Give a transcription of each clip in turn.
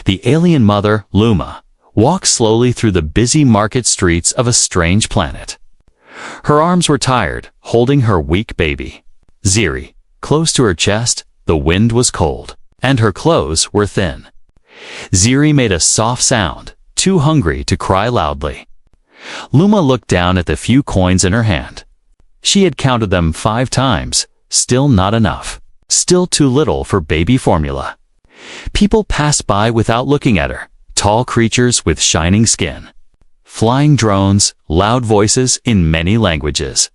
The alien mother, Luma, walked slowly through the busy market streets of a strange planet. Her arms were tired, holding her weak baby, Ziri, close to her chest. The wind was cold, and her clothes were thin. Ziri made a soft sound, too hungry to cry loudly. Luma looked down at the few coins in her hand. She had counted them 5 times, still not enough, still too little for baby formula. People passed by without looking at her, tall creatures with shining skin. Flying drones, loud voices in many languages.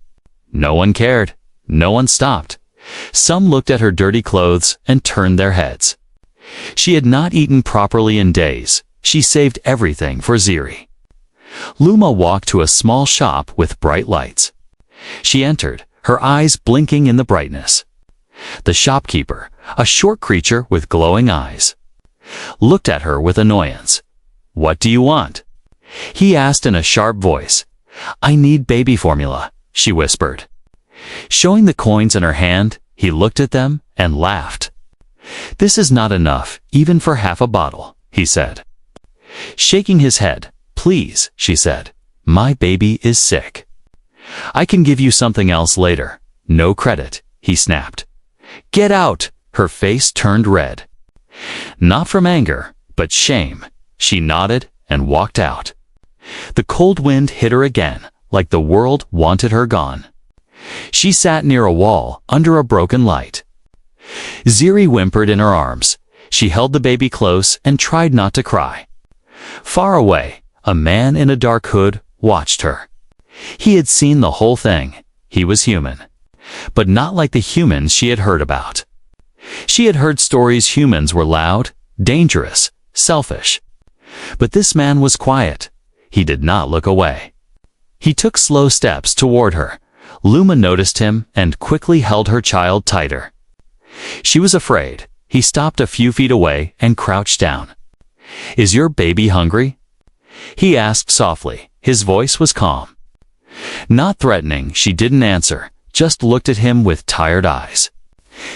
No one cared. No one stopped. Some looked at her dirty clothes and turned their heads. She had not eaten properly in days. She saved everything for Ziri. Luma walked to a small shop with bright lights. She entered, her eyes blinking in the brightness. The shopkeeper, a short creature with glowing eyes, looked at her with annoyance. "What do you want?" he asked in a sharp voice. "I need baby formula," she whispered. Showing the coins in her hand, he looked at them and laughed. "This is not enough, even for half a bottle," he said. Shaking his head, "Please," she said, "my baby is sick." "I can give you something else later." "No credit," he snapped. "Get out!" Her face turned red. Not from anger, but shame. She nodded and walked out. The cold wind hit her again, like the world wanted her gone. She sat near a wall, under a broken light. Ziri whimpered in her arms. She held the baby close and tried not to cry. Far away, a man in a dark hood watched her. He had seen the whole thing. He was human, but not like the humans she had heard about. She had heard stories humans were loud, dangerous, selfish. But this man was quiet. He did not look away. He took slow steps toward her. Luma noticed him and quickly held her child tighter. She was afraid. He stopped a few feet away and crouched down. "Is your baby hungry?" he asked softly. His voice was calm. Not threatening, she didn't answer, just looked at him with tired eyes.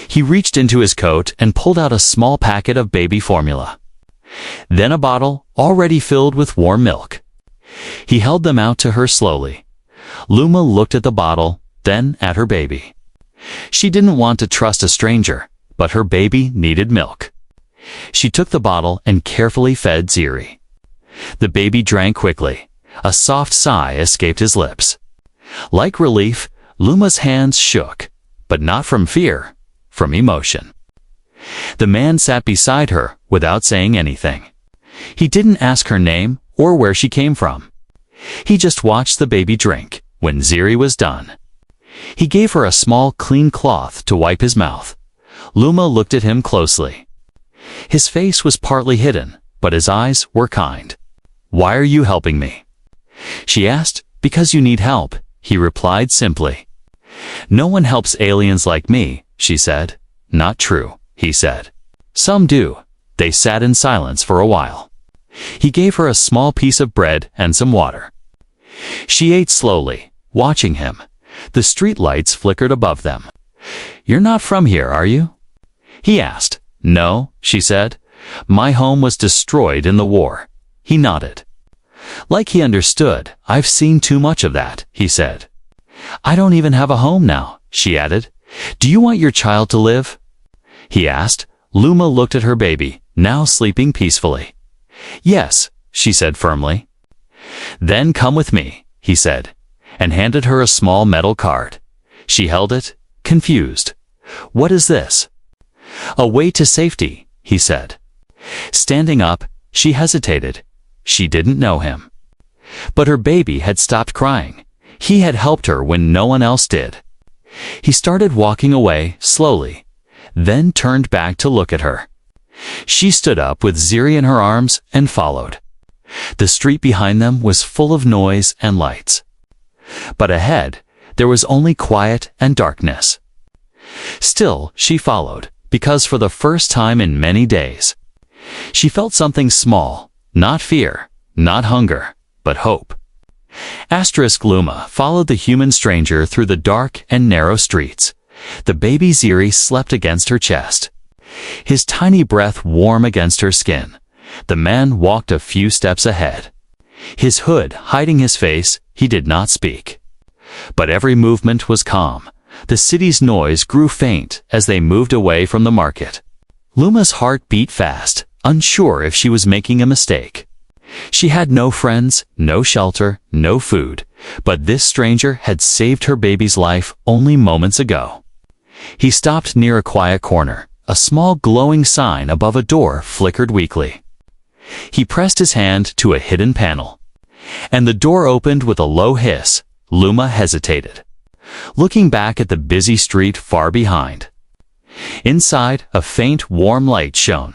He reached into his coat and pulled out a small packet of baby formula. Then a bottle, already filled with warm milk. He held them out to her slowly. Luma looked at the bottle, then at her baby. She didn't want to trust a stranger, but her baby needed milk. She took the bottle and carefully fed Ziri. The baby drank quickly. A soft sigh escaped his lips. Like relief, Luma's hands shook, but not from fear, from emotion. The man sat beside her without saying anything. He didn't ask her name or where she came from. He just watched the baby drink. When Ziri was done, he gave her a small, clean cloth to wipe his mouth. Luma looked at him closely. His face was partly hidden, but his eyes were kind. "Why are you helping me?" she asked. "Because you need help," he replied simply. "No one helps aliens like me," she said. "Not true," he said. "Some do." They sat in silence for a while. He gave her a small piece of bread and some water. She ate slowly, watching him. The street lights flickered above them. "You're not from here, are you?" he asked. "No," she said. "My home was destroyed in the war." He nodded. Like he understood. "I've seen too much of that," he said. "I don't even have a home now," she added. "Do you want your child to live?" he asked. Luma looked at her baby, now sleeping peacefully. "Yes," she said firmly. "Then come with me," he said, and handed her a small metal card. She held it, confused. "What is this?" "A way to safety," he said. Standing up, she hesitated. She didn't know him. But her baby had stopped crying. He had helped her when no one else did. He started walking away, slowly, then turned back to look at her. She stood up with Ziri in her arms and followed. The street behind them was full of noise and lights. But ahead, there was only quiet and darkness. Still, she followed, because for the first time in many days, she felt something small, not fear, not hunger, but hope. Luma followed the human stranger through the dark and narrow streets. The baby Ziri slept against her chest, his tiny breath warm against her skin. The man walked a few steps ahead. His hood hiding his face, he did not speak. But every movement was calm. The city's noise grew faint as they moved away from the market. Luma's heart beat fast, unsure if she was making a mistake. She had no friends, no shelter, no food, but this stranger had saved her baby's life only moments ago. He stopped near a quiet corner. A small glowing sign above a door flickered weakly. He pressed his hand to a hidden panel, and the door opened with a low hiss. Luma hesitated, looking back at the busy street far behind. Inside, a faint, warm light shone.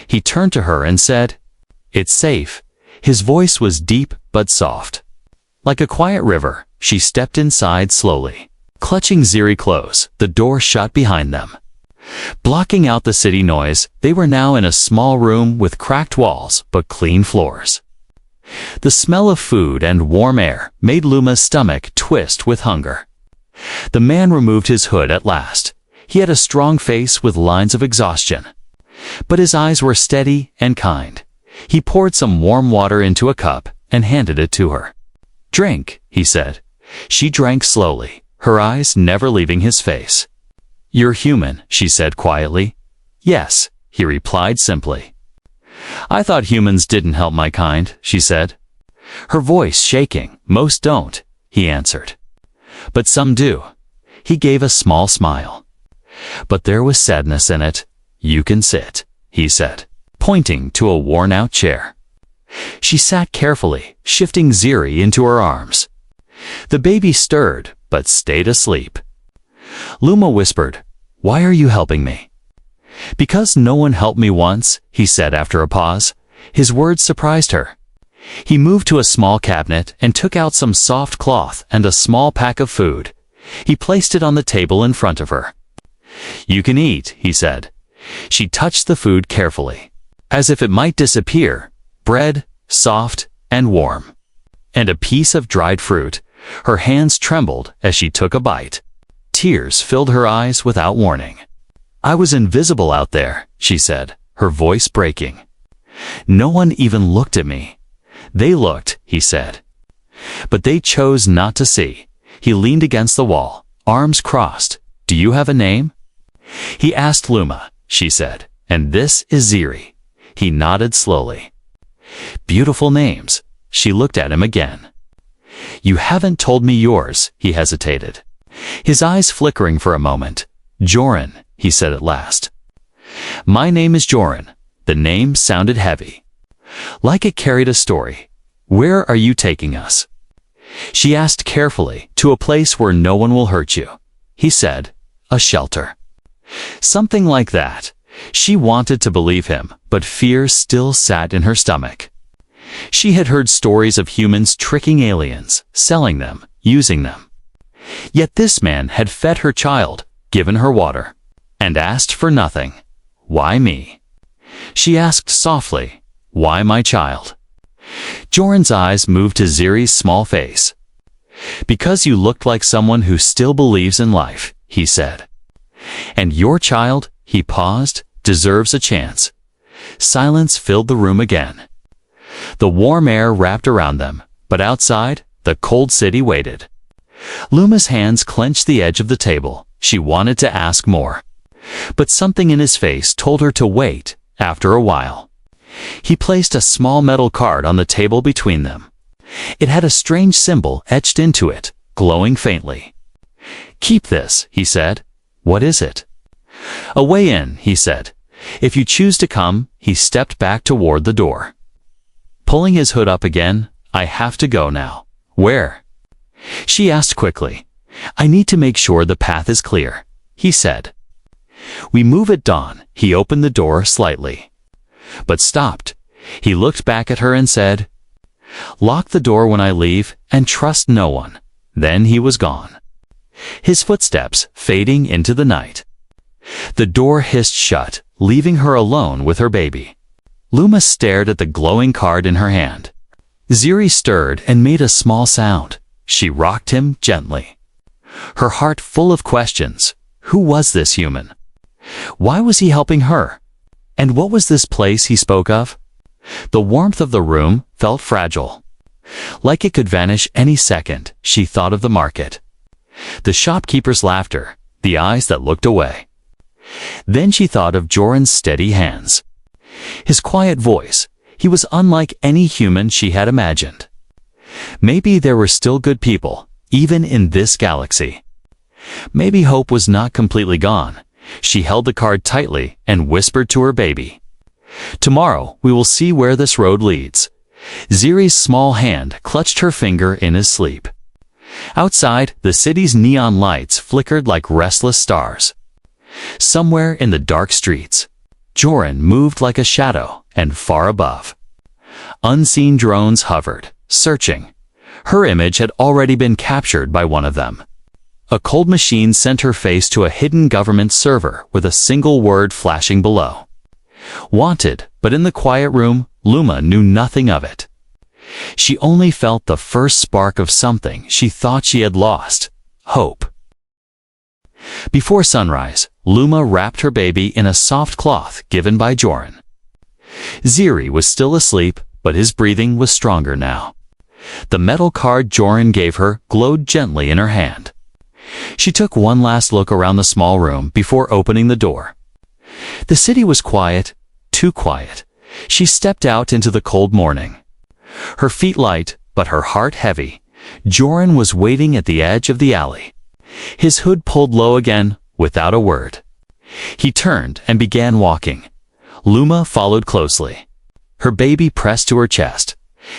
He turned to her and said, "It's safe." His voice was deep but soft. Like a quiet river, she stepped inside slowly. Clutching Ziri close, the door shut behind them. Blocking out the city noise, they were now in a small room with cracked walls but clean floors. The smell of food and warm air made Luma's stomach twist with hunger. The man removed his hood at last. He had a strong face with lines of exhaustion, but his eyes were steady and kind. He poured some warm water into a cup and handed it to her. "Drink," he said. She drank slowly, her eyes never leaving his face. "You're human," she said quietly. "Yes," he replied simply. "I thought humans didn't help my kind," she said. Her voice shaking. "Most don't," he answered. "But some do." He gave a small smile. "But there was sadness in it." "You can sit," he said, pointing to a worn-out chair. She sat carefully, shifting Ziri into her arms. The baby stirred, but stayed asleep. Luma whispered, "Why are you helping me?" "Because no one helped me once," he said after a pause. His words surprised her. He moved to a small cabinet and took out some soft cloth and a small pack of food. He placed it on the table in front of her. "You can eat," he said. She touched the food carefully, as if it might disappear. Bread, soft and warm, and a piece of dried fruit. Her hands trembled as she took a bite. Tears filled her eyes without warning. "I was invisible out there," she said, her voice breaking. "No one even looked at me." "They looked," he said, "but they chose not to see." He leaned against the wall, arms crossed. "Do you have a name?" He asked. "Luma," she said. "And this is Ziri." He nodded slowly. "Beautiful names." She looked at him again. "You haven't told me yours," he hesitated, his eyes flickering for a moment. "Joran," he said at last. "My name is Joran." The name sounded heavy, like it carried a story. "Where are you taking us?" She asked carefully. "To a place where no one will hurt you." He said, "A shelter." Something like that. She wanted to believe him, but fear still sat in her stomach. She had heard stories of humans tricking aliens, selling them, using them. Yet this man had fed her child, given her water, and asked for nothing. "Why me?" She asked softly, "Why my child?" Joran's eyes moved to Ziri's small face. "Because you looked like someone who still believes in life," he said. "And your child," he paused, "deserves a chance." Silence filled the room again. The warm air wrapped around them, but outside, the cold city waited. Luma's hands clenched the edge of the table. She wanted to ask more, but something in his face told her to wait. After a while, he placed a small metal card on the table between them. It had a strange symbol etched into it, glowing faintly. "Keep this," he said. "What is it?" "A way in," he said. "If you choose to come." He stepped back toward the door, pulling his hood up again. "I have to go now." "Where?" She asked quickly. "I need to make sure the path is clear," he said. "We move at dawn." He opened the door slightly, but stopped. He looked back at her and said, "Lock the door when I leave, and trust no one." Then he was gone, his footsteps fading into the night. The door hissed shut, leaving her alone with her baby. Luma stared at the glowing card in her hand. Ziri stirred and made a small sound. She rocked him gently, her heart full of questions. Who was this human? Why was he helping her? And what was this place he spoke of? The warmth of the room felt fragile. Like it could vanish any second, she thought of the market. The shopkeeper's laughter, the eyes that looked away. Then she thought of Joran's steady hands. His quiet voice, he was unlike any human she had imagined. Maybe there were still good people, even in this galaxy. Maybe hope was not completely gone. She held the card tightly and whispered to her baby. Tomorrow we will see where this road leads. Ziri's small hand clutched her finger in his sleep. Outside, the city's neon lights flickered like restless stars. Somewhere in the dark streets, Joran moved like a shadow, and far above, unseen drones hovered, searching. Her image had already been captured by one of them. A cold machine sent her face to a hidden government server with a single word flashing below. Wanted, but in the quiet room, Luma knew nothing of it. She only felt the first spark of something she thought she had lost: hope. Before sunrise, Luma wrapped her baby in a soft cloth given by Joran. Ziri was still asleep, but his breathing was stronger now. The metal card Joran gave her glowed gently in her hand. She took one last look around the small room before opening the door. The city was quiet, too quiet. She stepped out into the cold morning. Her feet light, but her heart heavy. Joran was waiting at the edge of the alley. His hood pulled low again, without a word. He turned and began walking. Luma followed closely. Her baby pressed to her chest.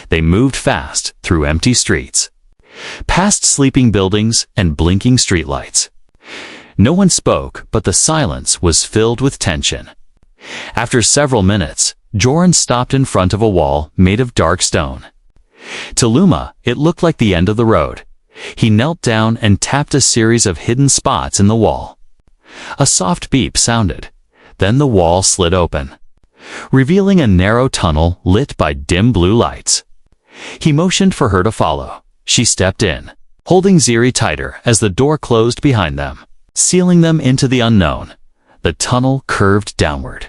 They moved fast through empty streets, past sleeping buildings and blinking streetlights. No one spoke, but the silence was filled with tension. After several minutes, Joran stopped in front of a wall made of dark stone. To Luma, it looked like the end of the road. He knelt down and tapped a series of hidden spots in the wall. A soft beep sounded. Then the wall slid open, revealing a narrow tunnel lit by dim blue lights. He motioned for her to follow. She stepped in, holding Ziri tighter as the door closed behind them, sealing them into the unknown. The tunnel curved downward.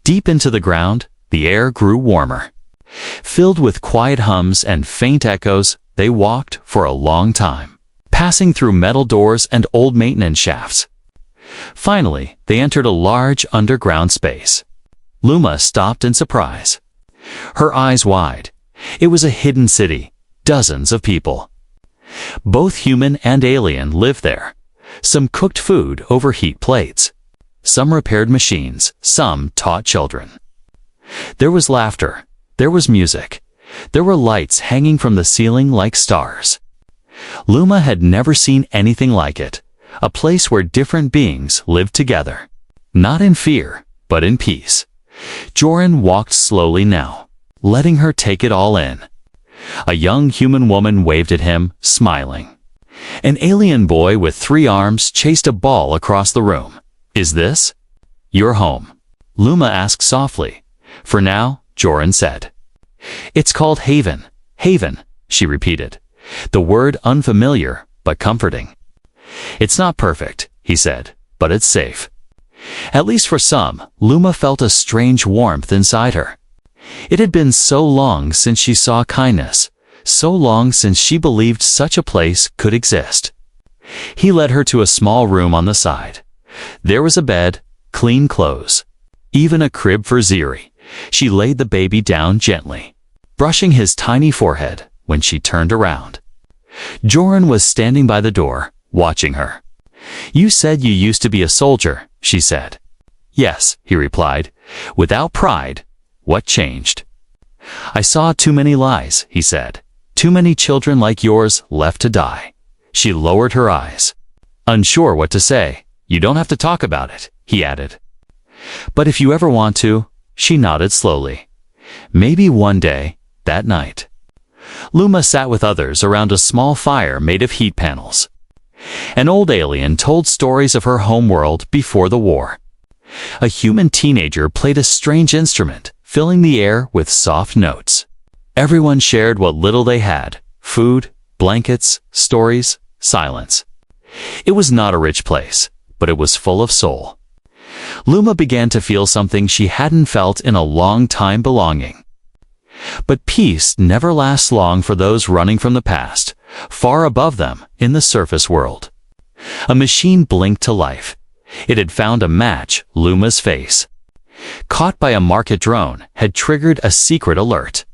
Deep into the ground, the air grew warmer. Filled with quiet hums and faint echoes, they walked for a long time, passing through metal doors and old maintenance shafts. Finally, they entered a large underground space. Luma stopped in surprise, her eyes wide. It was a hidden city, dozens of people. Both human and alien lived there. Some cooked food over heat plates. Some repaired machines, some taught children. There was laughter, there was music, there were lights hanging from the ceiling like stars. Luma had never seen anything like it, a place where different beings lived together, not in fear, but in peace. Joran walked slowly now, letting her take it all in. A young human woman waved at him, smiling. An alien boy with 3 arms chased a ball across the room. "Is this your home?" Luma asked softly. "For now," Joran said. "It's called Haven." "Haven," she repeated, the word unfamiliar but comforting. "It's not perfect," he said, "but it's safe." At least for some, Luma felt a strange warmth inside her. It had been so long since she saw kindness, so long since she believed such a place could exist. He led her to a small room on the side. There was a bed, clean clothes, even a crib for Ziri. She laid the baby down gently, brushing his tiny forehead when she turned around. Joran was standing by the door, watching her. "You said you used to be a soldier," she said. "Yes," he replied, without pride. "What changed?" "I saw too many lies," he said. "Too many children like yours left to die." She lowered her eyes, unsure what to say. "You don't have to talk about it," he added. "But if you ever want to," she nodded slowly. "Maybe one day, that night." Luma sat with others around a small fire made of heat panels. An old alien told stories of her homeworld before the war. A human teenager played a strange instrument, filling the air with soft notes. Everyone shared what little they had: food, blankets, stories, silence. It was not a rich place, but it was full of soul. Luma began to feel something she hadn't felt in a long time: belonging. But peace never lasts long for those running from the past, far above them in the surface world. A machine blinked to life. It had found a match: Luma's face. Caught by a market drone, had triggered a secret alert.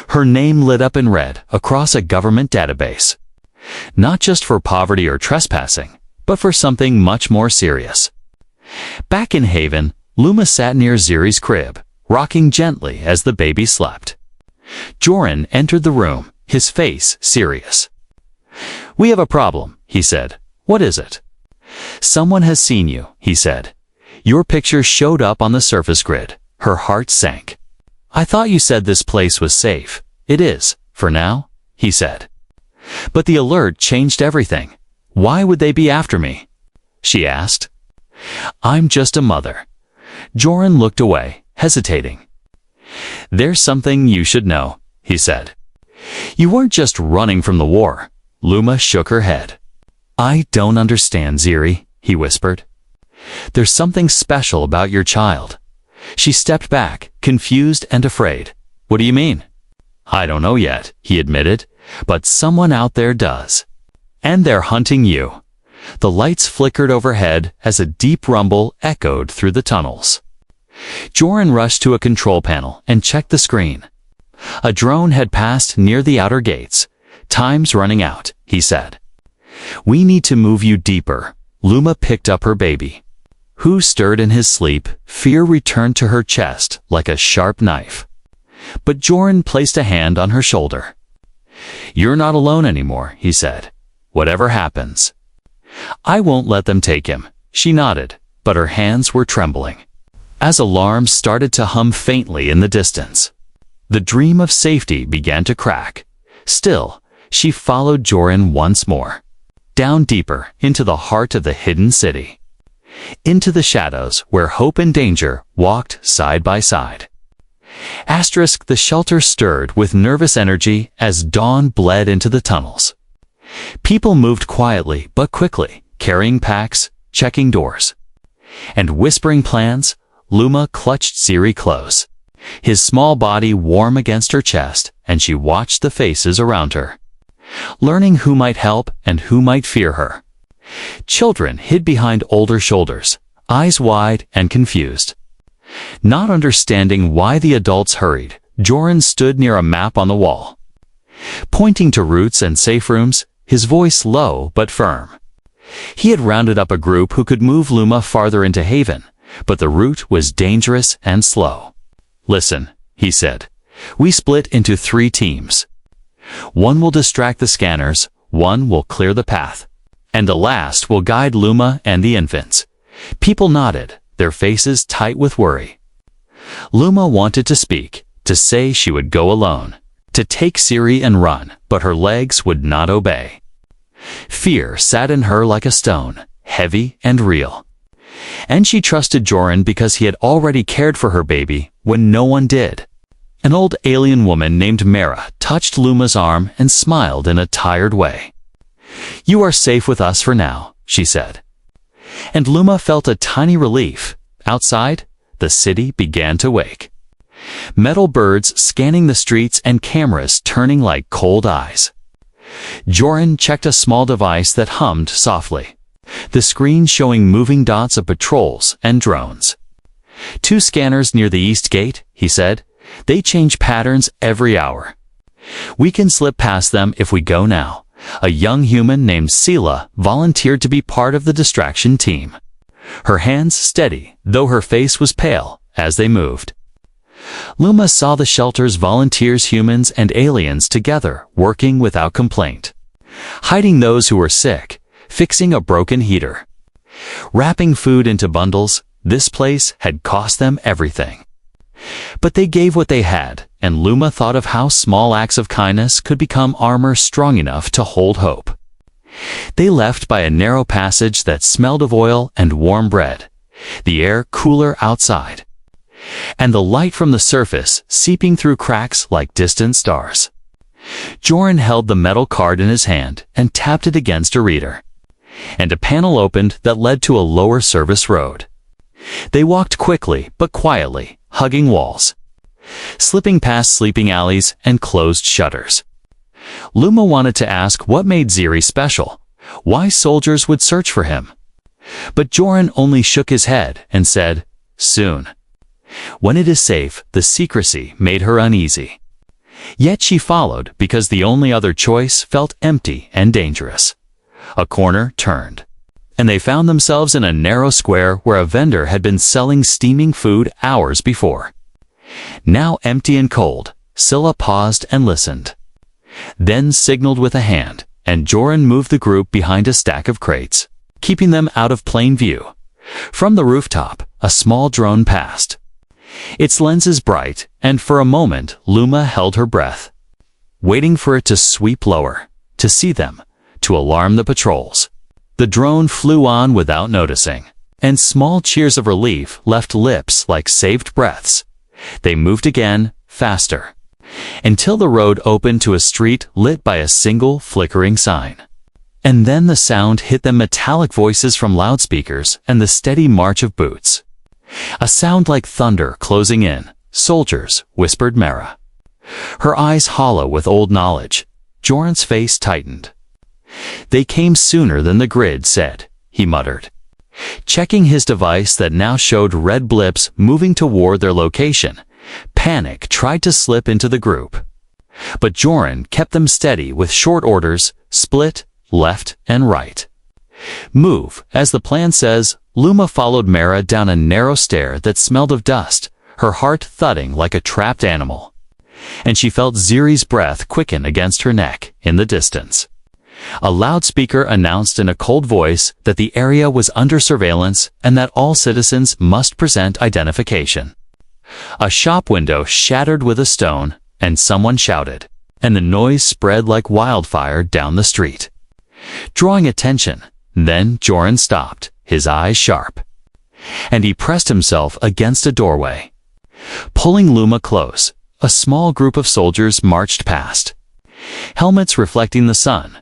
Her name lit up in red across a government database. Not just for poverty or trespassing, but for something much more serious. Back in Haven, Luma sat near Ziri's crib, rocking gently as the baby slept. Joran entered the room, his face serious. "We have a problem," he said. "What is it?" "Someone has seen you," he said. "Your picture showed up on the surface grid." Her heart sank. "I thought you said this place was safe." "It is, for now," he said. "But the alert changed everything. Why would they be after me?" she asked. "I'm just a mother." Joran looked away, hesitating. "There's something you should know," he said. "You weren't just running from the war." Luma shook her head. "I don't understand, Ziri," he whispered. "There's something special about your child." She stepped back, confused and afraid. "What do you mean?" "I don't know yet," he admitted, "but someone out there does. And they're hunting you." The lights flickered overhead as a deep rumble echoed through the tunnels. Joran rushed to a control panel and checked the screen. A drone had passed near the outer gates. "Time's running out," he said. "We need to move you deeper." Luma picked up her baby, who stirred in his sleep. Fear returned to her chest like a sharp knife. But Joran placed a hand on her shoulder. "You're not alone anymore," he said. "Whatever happens." "I won't let them take him." She nodded, but her hands were trembling as alarms started to hum faintly in the distance. The dream of safety began to crack. Still, she followed Joran once more. Down deeper into the heart of the hidden city. Into the shadows where hope and danger walked side by side. The shelter stirred with nervous energy as dawn bled into the tunnels. People moved quietly but quickly, carrying packs, checking doors, and whispering plans. Luma clutched Ziri close, his small body warm against her chest, and she watched the faces around her, learning who might help and who might fear her. Children hid behind older shoulders, eyes wide and confused. Not understanding why the adults hurried, Joran stood near a map on the wall, pointing to routes and safe rooms, his voice low but firm. He had rounded up a group who could move Luma farther into Haven, but the route was dangerous and slow. "Listen," he said. "We split into 3 teams. One will distract the scanners, one will clear the path, and the last will guide Luma and the infants." People nodded, their faces tight with worry. Luma wanted to speak, to say she would go alone, to take Ziri and run, but her legs would not obey. Fear sat in her like a stone, heavy and real. And she trusted Joran because he had already cared for her baby when no one did. An old alien woman named Mara touched Luma's arm and smiled in a tired way. "You are safe with us for now," she said. And Luma felt a tiny relief. Outside, the city began to wake. Metal birds scanning the streets and cameras turning like cold eyes. Joran checked a small device that hummed softly, the screen showing moving dots of patrols and drones. "2 scanners near the east gate," he said. "They change patterns every hour. We can slip past them if we go now." A young human named Sela volunteered to be part of the distraction team, her hands steady, though her face was pale, as they moved. Luma saw the shelter's volunteers, humans and aliens, together, working without complaint, hiding those who were sick, fixing a broken heater, wrapping food into bundles. This place had cost them everything. But they gave what they had, and Luma thought of how small acts of kindness could become armor strong enough to hold hope. They left by a narrow passage that smelled of oil and warm bread, the air cooler outside, and the light from the surface seeping through cracks like distant stars. Joran held the metal card in his hand and tapped it against a reader, and a panel opened that led to a lower service road. They walked quickly but quietly, hugging walls, slipping past sleeping alleys and closed shutters. Luma wanted to ask what made Ziri special, why soldiers would search for him. But Joran only shook his head and said, "Soon. When it is safe, the secrecy made her uneasy." Yet she followed because the only other choice felt empty and dangerous. A corner turned, and they found themselves in a narrow square where a vendor had been selling steaming food hours before. Now empty and cold, Scylla paused and listened, then signaled with a hand, and Joran moved the group behind a stack of crates, keeping them out of plain view. From the rooftop, a small drone passed, its lenses bright, and for a moment Luma held her breath, waiting for it to sweep lower, to see them, to alarm the patrols. The drone flew on without noticing, and small cheers of relief left lips like saved breaths. They moved again, faster, until the road opened to a street lit by a single flickering sign. And then the sound hit them, metallic voices from loudspeakers and the steady march of boots. A sound like thunder closing in. "Soldiers," whispered Mara, her eyes hollow with old knowledge. Joran's face tightened. "They came sooner than the grid said," he muttered, checking his device that now showed red blips moving toward their location. Panic tried to slip into the group, but Joran kept them steady with short orders: split, left, and right. "Move, as the plan says." Luma followed Mara down a narrow stair that smelled of dust, her heart thudding like a trapped animal. And she felt Ziri's breath quicken against her neck in the distance. A loudspeaker announced in a cold voice that the area was under surveillance and that all citizens must present identification. A shop window shattered with a stone, and someone shouted, and the noise spread like wildfire down the street, drawing attention. Then Joran stopped, his eyes sharp, and he pressed himself against a doorway. Pulling Luma close, a small group of soldiers marched past, helmets reflecting the sun,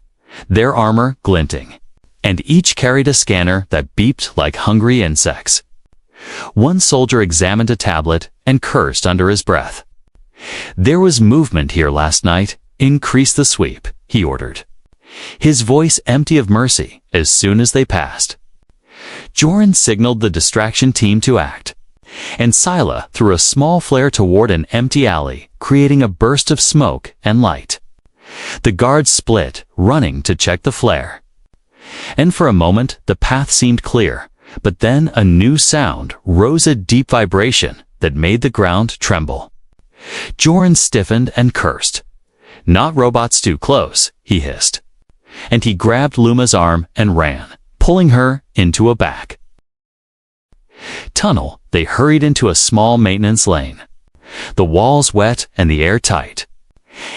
their armor glinting, and each carried a scanner that beeped like hungry insects. One soldier examined a tablet and cursed under his breath. "There was movement here last night. Increase the sweep," he ordered, his voice empty of mercy as soon as they passed. Joran signaled the distraction team to act, and Scylla threw a small flare toward an empty alley, creating a burst of smoke and light. The guards split, running to check the flare. And for a moment the path seemed clear, but then a new sound rose, a deep vibration that made the ground tremble. Joran stiffened and cursed. "Not robots too close," he hissed. And he grabbed Luma's arm and ran, pulling her into a back tunnel. They hurried into a small maintenance lane, the walls wet and the air tight.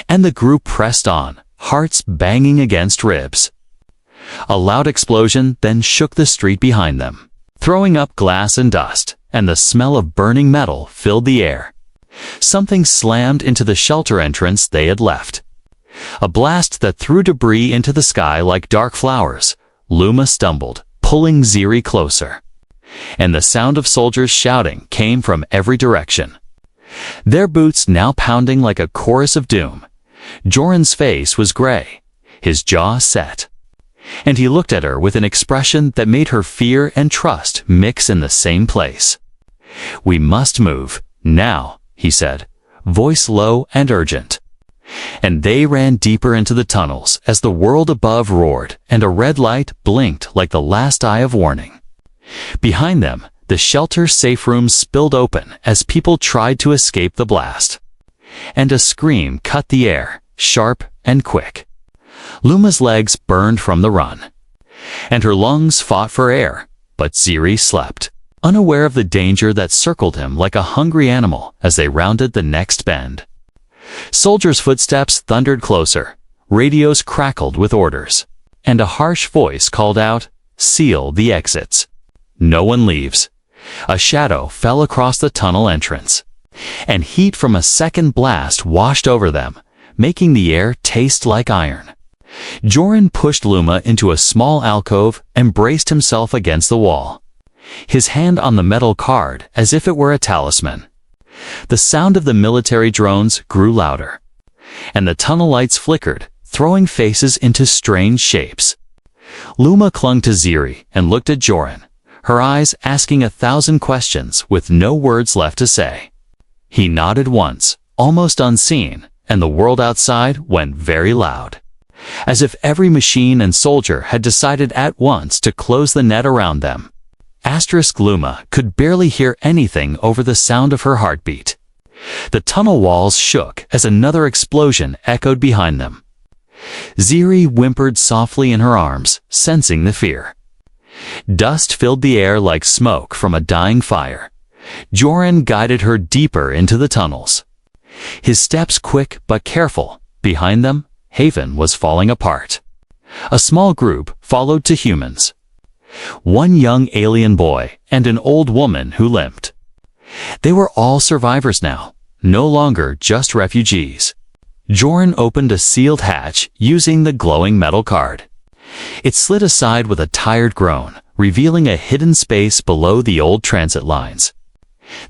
And the group pressed on, hearts banging against ribs. A loud explosion then shook the street behind them, throwing up glass and dust, and the smell of burning metal filled the air. Something slammed into the shelter entrance they had left, a blast that threw debris into the sky like dark flowers. Luma stumbled, pulling Ziri closer, and the sound of soldiers shouting came from every direction, their boots now pounding like a chorus of doom. Joran's face was gray, his jaw set, and he looked at her with an expression that made her fear and trust mix in the same place. "We must move, now," he said, voice low and urgent. And they ran deeper into the tunnels as the world above roared and a red light blinked like the last eye of warning. Behind them, the shelter safe rooms spilled open as people tried to escape the blast. And a scream cut the air, sharp and quick. Luma's legs burned from the run, and her lungs fought for air, but Ziri slept, unaware of the danger that circled him like a hungry animal as they rounded the next bend. Soldiers' footsteps thundered closer, radios crackled with orders, and a harsh voice called out, "Seal the exits. No one leaves." A shadow fell across the tunnel entrance, and heat from a second blast washed over them, making the air taste like iron. Joran pushed Luma into a small alcove and braced himself against the wall. his hand on the metal card as if it were a talisman. The sound of the military drones grew louder, and the tunnel lights flickered, throwing faces into strange shapes. Luma clung to Ziri and looked at Joran, her eyes asking 1,000 questions with no words left to say. He nodded once, almost unseen, and the world outside went very loud, as if every machine and soldier had decided at once to close the net around them. Luma could barely hear anything over the sound of her heartbeat. The tunnel walls shook as another explosion echoed behind them. Ziri whimpered softly in her arms, sensing the fear. Dust filled the air like smoke from a dying fire. Joran guided her deeper into the tunnels. His steps quick but careful. Behind them, Haven was falling apart. A small group followed to humans. One young alien boy and an old woman who limped. They were all survivors now, no longer just refugees. Joran opened a sealed hatch using the glowing metal card. It slid aside with a tired groan, revealing a hidden space below the old transit lines.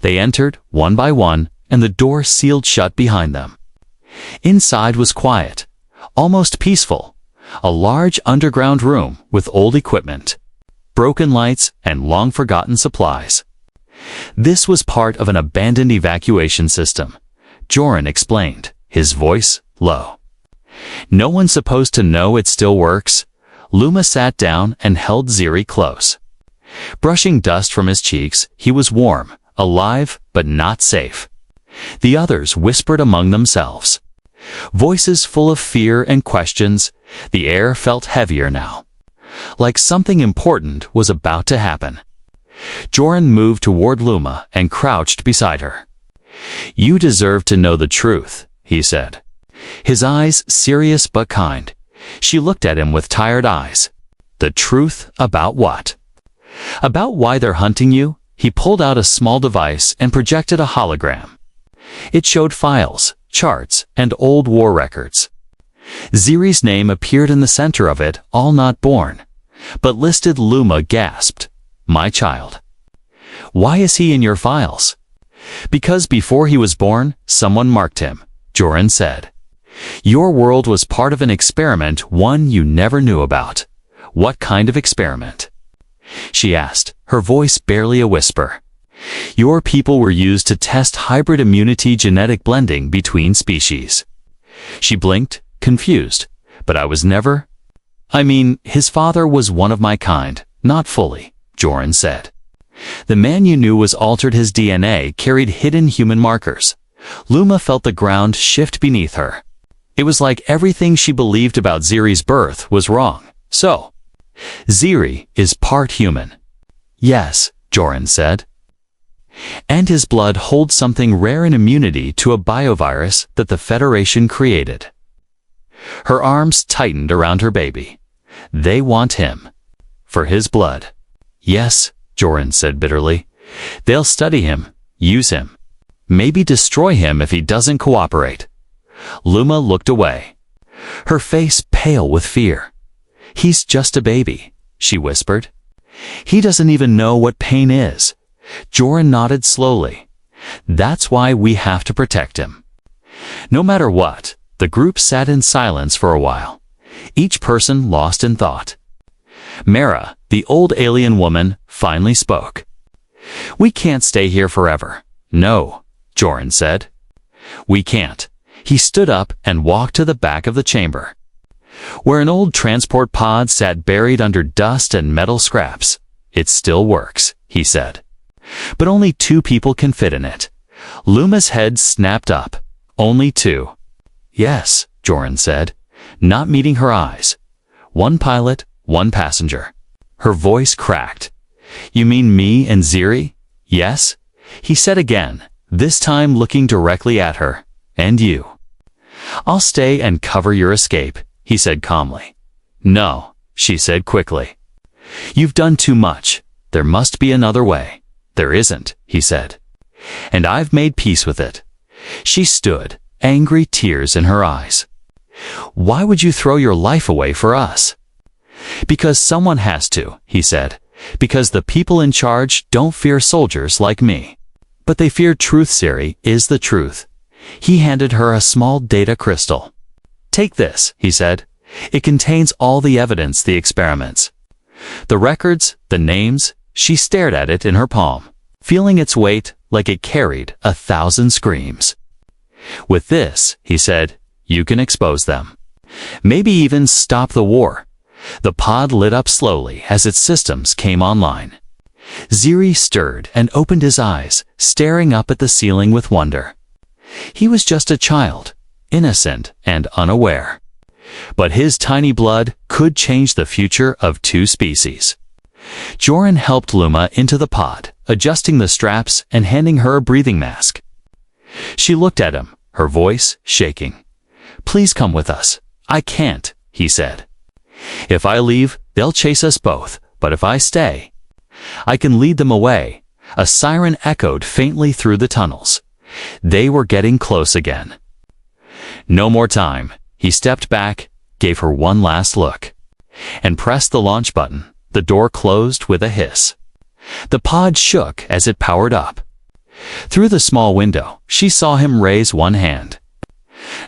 They entered, one by one, and the door sealed shut behind them. Inside was quiet, almost peaceful. A large underground room with old equipment, broken lights, and long-forgotten supplies. This was part of an abandoned evacuation system, Joran explained, his voice low. No one's supposed to know it still works. Luma sat down and held Ziri close. Brushing dust from his cheeks, he was warm, alive, but not safe. The others whispered among themselves. Voices full of fear and questions. The air felt heavier now, like something important was about to happen. Joran moved toward Luma and crouched beside her. "You deserve to know the truth," he said. His eyes serious but kind. She looked at him with tired eyes. "The truth about what?" "About why they're hunting you." He pulled out a small device and projected a hologram. It showed files, charts, and old war records. Ziri's name appeared in the center of it, all not born. But listed. Luma gasped. "My child." "Why is he in your files?" "Because before he was born, someone marked him," Joran said. "Your world was part of an experiment, one you never knew about." "What kind of experiment?" she asked, her voice barely a whisper. "Your people were used to test hybrid immunity, genetic blending between species." She blinked, confused. "But I was never—" "I mean, his father was one of my kind, not fully," Joran said. "The man you knew was altered. His DNA carried hidden human markers." Luma felt the ground shift beneath her. It was like everything she believed about Ziri's birth was wrong. "So, Ziri is part human?" "Yes," Joran said. "And his blood holds something rare in immunity to a biovirus that the Federation created." Her arms tightened around her baby. "They want him. For his blood." "Yes," Joran said bitterly. "They'll study him, use him, maybe destroy him if he doesn't cooperate." Luma looked away, her face pale with fear. "He's just a baby," she whispered. "He doesn't even know what pain is." Joran nodded slowly. "That's why we have to protect him." No matter what, the group sat in silence for a while, each person lost in thought. Mara, the old alien woman, finally spoke. "We can't stay here forever." "No," Joran said. "We can't." He stood up and walked to the back of the chamber, where an old transport pod sat buried under dust and metal scraps. "It still works," he said. "But only 2 people can fit in it." Luma's head snapped up. "Only 2? "Yes," Joran said, not meeting her eyes. "1 pilot, 1 passenger." Her voice cracked. "You mean me and Ziri?" "Yes," he said again, this time looking directly at her. "And you." "I'll stay and cover your escape," he said calmly. "No," she said quickly. "You've done too much. There must be another way." "There isn't," he said. "And I've made peace with it." She stood, angry tears in her eyes. "Why would you throw your life away for us?" "Because someone has to," he said. Because the people in charge don't fear soldiers like me. But they fear truth. Ziri is the truth. He handed her a small data crystal. Take this, he said. It contains all the evidence, the experiments. The records, the names. She stared at it in her palm, feeling its weight like it carried 1,000 screams. With this, he said, you can expose them. Maybe even stop the war. The pod lit up slowly as its systems came online. Ziri stirred and opened his eyes, staring up at the ceiling with wonder. He was just a child, innocent and unaware. But his tiny blood could change the future of 2 species. Joran helped Luma into the pod, adjusting the straps and handing her a breathing mask. She looked at him, her voice shaking. Please come with us. I can't, he said. If I leave, they'll chase us both, but if I stay, I can lead them away. A siren echoed faintly through the tunnels. They were getting close again. No more time. He stepped back, gave her one last look, and pressed the launch button. The door closed with a hiss. The pod shook as it powered up. Through the small window, she saw him raise one hand.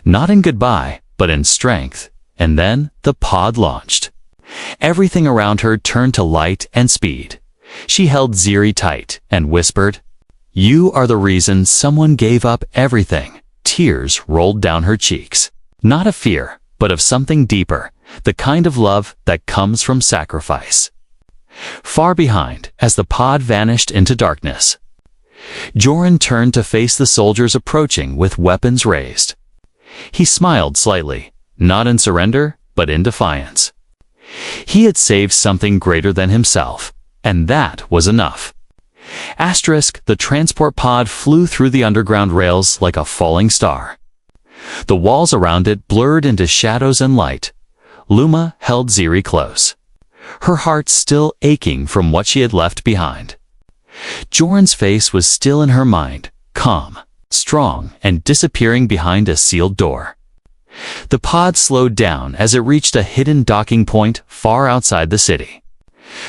Not in goodbye, but in strength, and then the pod launched. Everything around her turned to light and speed. She held Ziri tight and whispered, "You are the reason someone gave up everything." Tears rolled down her cheeks. Not of fear, but of something deeper, the kind of love that comes from sacrifice. Far behind, as the pod vanished into darkness, Joran turned to face the soldiers approaching with weapons raised. He smiled slightly, not in surrender, but in defiance. He had saved something greater than himself, and that was enough. The transport pod flew through the underground rails like a falling star. The walls around it blurred into shadows and light. Luma held Ziri close, her heart still aching from what she had left behind. Joran's face was still in her mind, calm, strong, and disappearing behind a sealed door. The pod slowed down as it reached a hidden docking point far outside the city.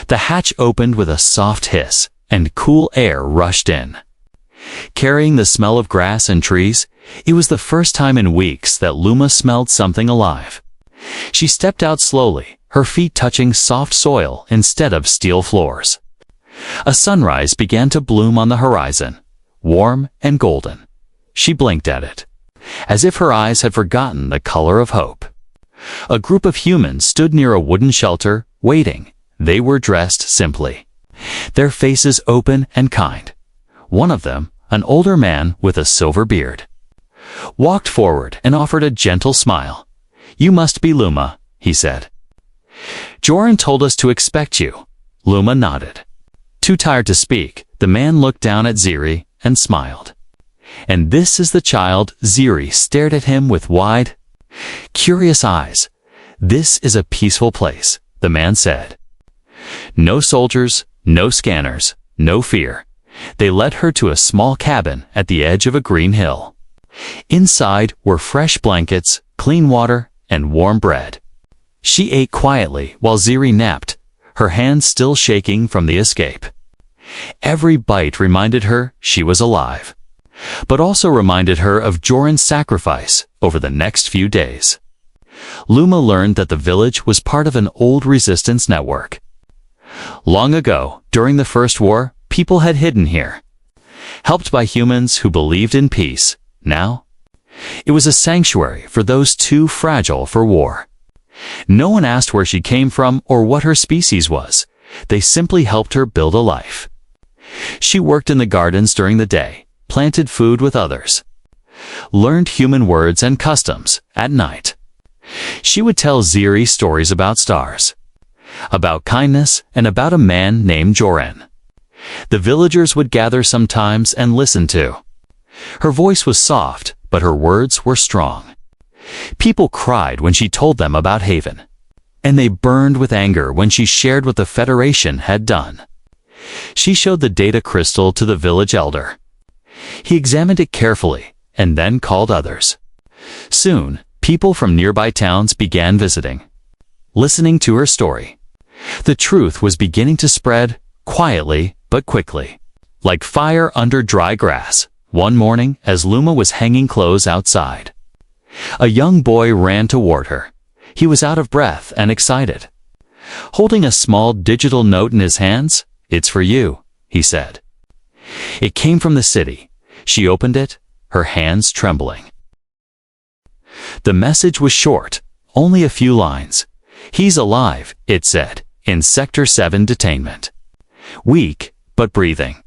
The hatch opened with a soft hiss, and cool air rushed in. Carrying the smell of grass and trees, it was the first time in weeks that Luma smelled something alive. She stepped out slowly, her feet touching soft soil instead of steel floors. A sunrise began to bloom on the horizon, warm and golden. She blinked at it, as if her eyes had forgotten the color of hope. A group of humans stood near a wooden shelter, waiting. They were dressed simply, their faces open and kind. One of them, an older man with a silver beard, walked forward and offered a gentle smile. "You must be Luma," he said. "Joran told us to expect you." Luma nodded. Too tired to speak, the man looked down at Ziri and smiled. "And this is the child." Ziri stared at him with wide, curious eyes. "This is a peaceful place," the man said. No soldiers, no scanners, no fear. They led her to a small cabin at the edge of a green hill. Inside were fresh blankets, clean water, and warm bread. She ate quietly while Ziri napped, her hands still shaking from the escape. Every bite reminded her she was alive, but also reminded her of Joran's sacrifice over the next few days. Luma learned that the village was part of an old resistance network. Long ago, during the First War, people had hidden here, helped by humans who believed in peace. Now, it was a sanctuary for those too fragile for war. No one asked where she came from or what her species was. They simply helped her build a life. She worked in the gardens during the day, planted food with others, learned human words and customs at night. She would tell Ziri stories about stars, about kindness, and about a man named Joran. The villagers would gather sometimes and listen too. Her voice was soft, but her words were strong. People cried when she told them about Haven, and they burned with anger when she shared what the Federation had done. She showed the data crystal to the village elder. He examined it carefully and then called others. Soon, people from nearby towns began visiting, listening to her story. The truth was beginning to spread, quietly but quickly. Like fire under dry grass, one morning as Luma was hanging clothes outside. A young boy ran toward her. He was out of breath and excited. Holding a small digital note in his hands, "It's for you," he said. It came from the city. She opened it, her hands trembling. The message was short, only a few lines. "He's alive," it said, "in Sector 7 detainment. Weak, but breathing."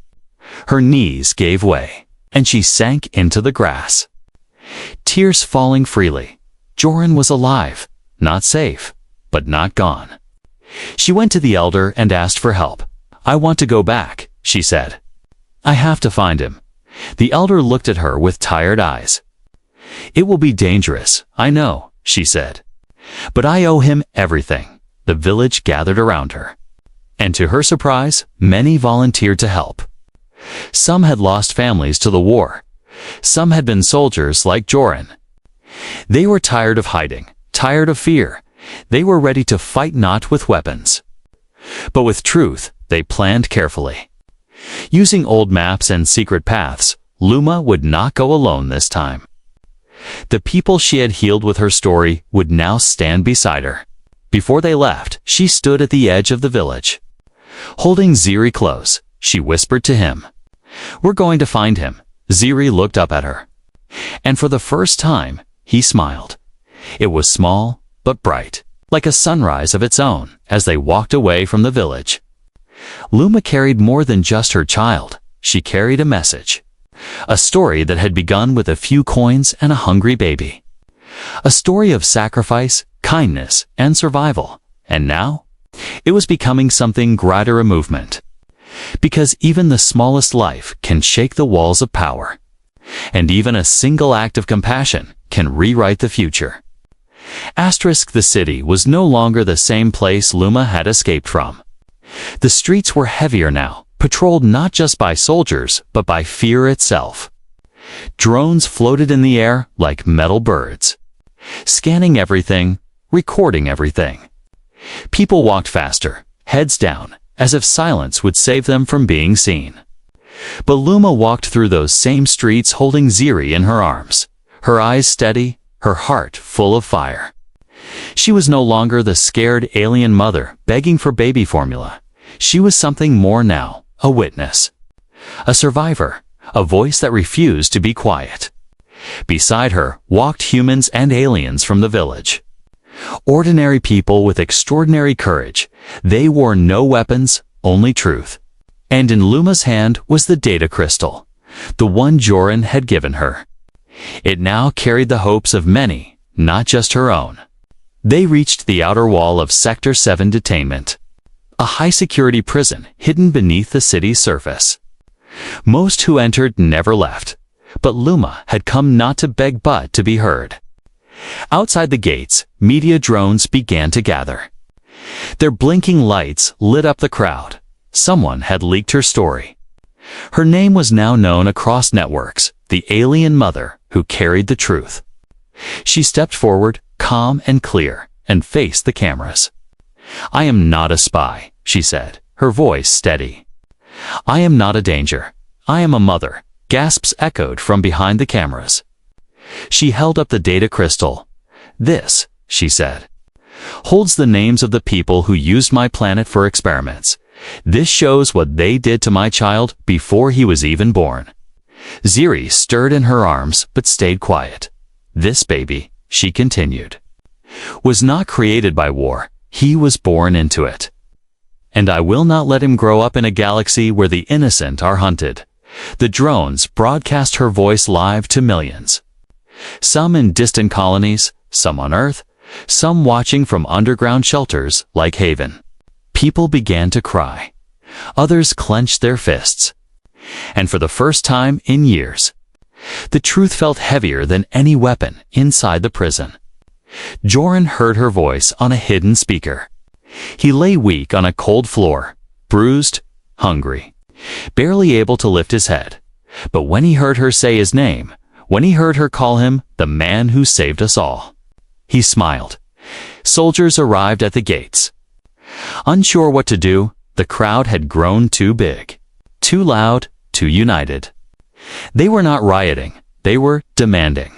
Her knees gave way, and she sank into the grass. Tears falling freely. Joran was alive, not safe, but not gone. She went to the elder and asked for help. "I want to go back," she said. "I have to find him." The elder looked at her with tired eyes. "It will be dangerous, I know," she said. "But I owe him everything." The village gathered around her. And to her surprise, many volunteered to help. Some had lost families to the war. Some had been soldiers like Joran. They were tired of hiding, tired of fear. They were ready to fight, not with weapons, but with truth. They planned carefully. Using old maps and secret paths, Luma would not go alone this time. The people she had healed with her story would now stand beside her. Before they left, she stood at the edge of the village. Holding Ziri close, she whispered to him, "We're going to find him." Ziri looked up at her. And for the first time, he smiled. It was small, but bright, like a sunrise of its own, as they walked away from the village. Luma carried more than just her child. She carried a message. A story that had begun with a few coins and a hungry baby. A story of sacrifice, kindness, and survival. And now, it was becoming something greater, a movement. Because even the smallest life can shake the walls of power. And even a single act of compassion can rewrite the future. The city was no longer the same place Luma had escaped from. The streets were heavier now, patrolled not just by soldiers, but by fear itself. Drones floated in the air like metal birds, scanning everything, recording everything. People walked faster, heads down, as if silence would save them from being seen. But Luma walked through those same streets holding Ziri in her arms, her eyes steady, her heart full of fire. She was no longer the scared alien mother begging for baby formula. She was something more now, a witness, a survivor, a voice that refused to be quiet. Beside her walked humans and aliens from the village. Ordinary people with extraordinary courage. They wore no weapons, only truth. And in Luma's hand was the data crystal, the one Joran had given her. It now carried the hopes of many, not just her own. They reached the outer wall of Sector 7 detainment, a high-security prison hidden beneath the city's surface. Most who entered never left, but Luma had come not to beg but to be heard. Outside the gates, media drones began to gather. Their blinking lights lit up the crowd. Someone had leaked her story. Her name was now known across networks, the alien mother who carried the truth. She stepped forward, calm and clear, and faced the cameras. "I am not a spy," she said, her voice steady. "I am not a danger. I am a mother." Gasps echoed from behind the cameras. She held up the data crystal. "This," she said, "holds the names of the people who used my planet for experiments. This shows what they did to my child before he was even born." Ziri stirred in her arms but stayed quiet. "This baby," she continued, "was not created by war. He was born into it. And I will not let him grow up in a galaxy where the innocent are hunted." The drones broadcast her voice live to millions. Some in distant colonies, some on Earth, some watching from underground shelters like Haven. People began to cry. Others clenched their fists. And for the first time in years, the truth felt heavier than any weapon inside the prison. Joran heard her voice on a hidden speaker. He lay weak on a cold floor, bruised, hungry, barely able to lift his head. But when he heard her say his name, when he heard her call him the man who saved us all, he smiled. Soldiers arrived at the gates. Unsure what to do, the crowd had grown too big, too loud, too united. They were not rioting, they were demanding.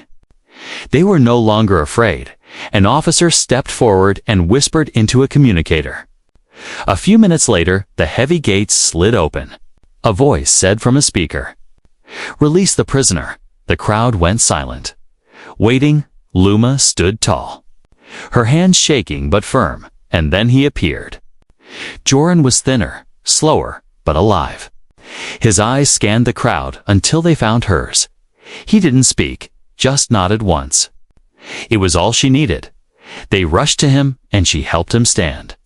They were no longer afraid. An officer stepped forward and whispered into a communicator. A few minutes later, the heavy gates slid open. A voice said from a speaker, "Release the prisoner." The crowd went silent. Waiting, Luma stood tall, her hands shaking but firm, and then he appeared. Joran was thinner, slower, but alive. His eyes scanned the crowd until they found hers. He didn't speak, just nodded once. It was all she needed. They rushed to him, and she helped him stand.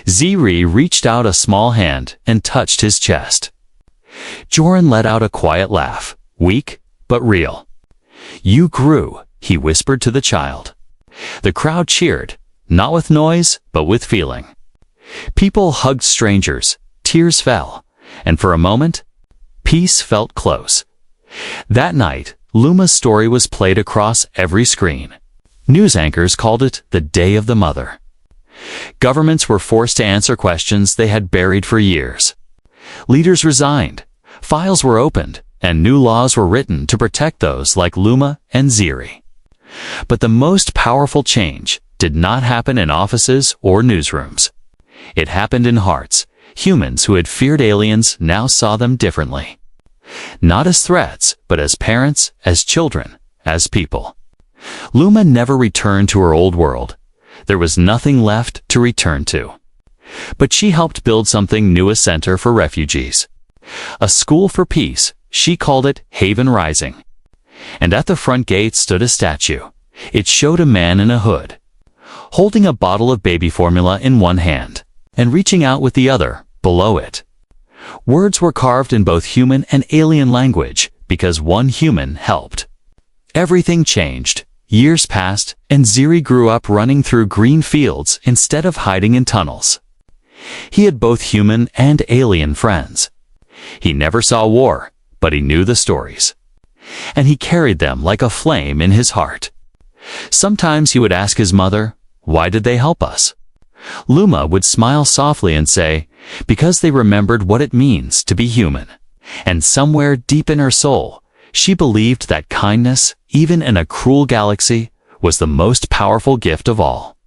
Ziri reached out a small hand and touched his chest. Joran let out a quiet laugh, weak but real. "You grew," he whispered to the child. The crowd cheered, not with noise, but with feeling. People hugged strangers, tears fell, and for a moment, peace felt close. That night, Luma's story was played across every screen. News anchors called it the Day of the Mother. Governments were forced to answer questions they had buried for years. Leaders resigned, files were opened, and new laws were written to protect those like Luma and Ziri. But the most powerful change did not happen in offices or newsrooms. It happened in hearts. Humans who had feared aliens now saw them differently. Not as threats, but as parents, as children, as people. Luma never returned to her old world. There was nothing left to return to. But she helped build something new, a center for refugees. A school for peace, she called it Haven Rising. And at the front gate stood a statue. It showed a man in a hood, holding a bottle of baby formula in one hand, and reaching out with the other, below it. Words were carved in both human and alien language, because one human helped. Everything changed. Years passed, and Ziri grew up running through green fields instead of hiding in tunnels. He had both human and alien friends. He never saw war, but he knew the stories. And he carried them like a flame in his heart. Sometimes he would ask his mother, "Why did they help us?" Luma would smile softly and say, "Because they remembered what it means to be human." And somewhere deep in her soul, she believed that kindness, even in a cruel galaxy, was the most powerful gift of all.